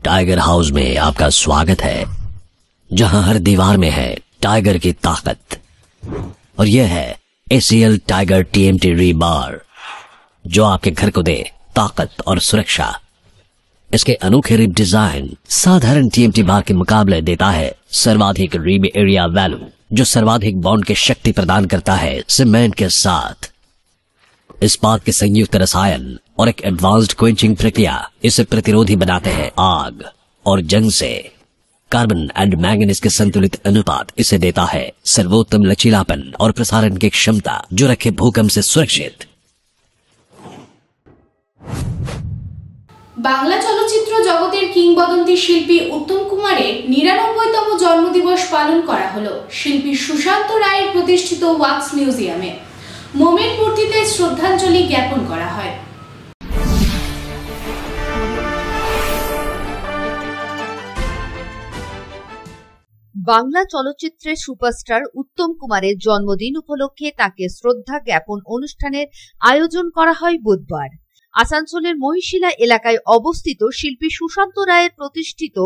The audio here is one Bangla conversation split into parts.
टाइगर हाउस में आपका स्वागत है, जहां हर दीवार में है टाइगर की ताकत। और यह है ACL टाइगर TMT रीबार, जो आपके घर को दे ताकत और सुरक्षा। इसके अनोखे रिब डिजाइन साधारण TMT बार के मुकाबले देता है सर्वाधिक रिब एरिया वैल्यू, जो सर्वाधिक बॉन्ड की शक्ति प्रदान करता है सीमेंट के साथ। इस्पात के संयुक्त रसायन और एक एडवांस्ड क्वेंचिंग प्रक्रिया इसे प्रतिरोधी बनाते हैं आग और जंग से। कार्बन एंड मैंगनीज के संतुलित अनुपात इसे देता है सर्वोत्तम लचीलापन और प्रसारण की क्षमता, जो रखे भूकंप से सुरक्षित। बांगला चलचित्र जगतेर किंबदंती शिल्पी उत्तम कुमारेर 99तम जन्मदिवस पालन करा हलो शिल्पी सुशांत राয়ের प्रतिष्ठित ওয়াক্স মিউজিয়ামে। मोमेर मूर्तिते श्रद्धांजलि ज्ञापन करा হয়। বাংলা চলচ্চিত্রের সুপারস্টার উত্তম কুমারের জন্মদিন উপলক্ষে তাকে শ্রদ্ধা জ্ঞাপন অনুষ্ঠানের আয়োজন করা হয় বুধবার। আসানসোলের মহিশিলা এলাকায় অবস্থিত শিল্পী সুশান্ত রায়ের প্রতিষ্ঠিত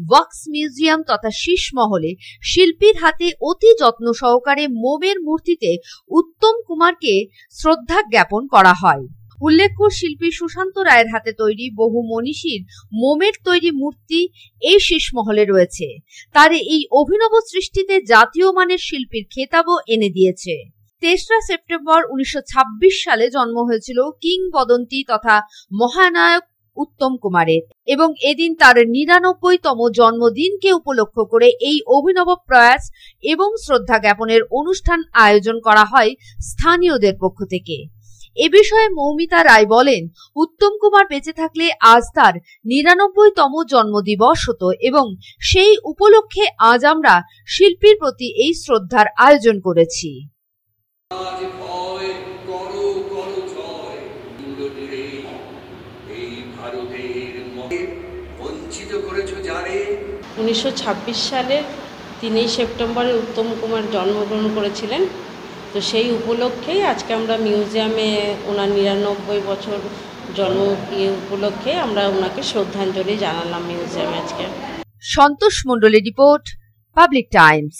ওয়াক্স মিউজিয়াম তথা শীষ মহলে শিল্পীর হাতে অতি যত্ন সহকারে মোমের মূর্তিতে উত্তম কুমারকে শ্রদ্ধা জ্ঞাপন করা হয়। উল্লেখ্য, শিল্পী সুশান্ত রায়ের হাতে তৈরি বহু মনীষীর মোমের তৈরি মূর্তি এই শীষ মহলে রয়েছে। তার এই অভিনব সৃষ্টিতে জাতীয় মানের শিল্পীর খেতাবও এনে দিয়েছে। ৩রা সেপ্টেম্বর ১৯২৬ সালে জন্ম হয়েছিল কিংবদন্তি তথা মহানায়ক উত্তম কুমারের এবং এদিন তার ৯৯তম জন্মদিনকে উপলক্ষ করে এই অভিনব প্রয়াস এবং শ্রদ্ধা জ্ঞাপনের অনুষ্ঠান আয়োজন করা হয় স্থানীয়দের পক্ষ থেকে। এ বিষয়ে মৌমিতা রায় বলেন, উত্তম কুমার বেঁচে থাকলে আজ তার ৯৯তম জন্মদিবস হতো এবং সেই উপলক্ষে আজ আমরা শিল্পীর প্রতি এই শ্রদ্ধার আয়োজন করেছি। আজ ভয় করো করো জয়, দূরদূরে এই ভারতের বঞ্চিত করেছো যারে। ১৯২৬ সালের ৩ সেপ্টেম্বরে উত্তম কুমার জন্মগ্রহণ করেছিলেন। তো সেই উপলক্ষেই আজকে আমরা মিউজিয়ামে ওনার ৯৯ বছর জন্ম উপলক্ষে আমরা ওনাকে শ্রদ্ধাঞ্জলি জানালাম মিউজিয়ামে আজকে। সন্তোষ মণ্ডলের রিপোর্ট, পাবলিক টাইমস।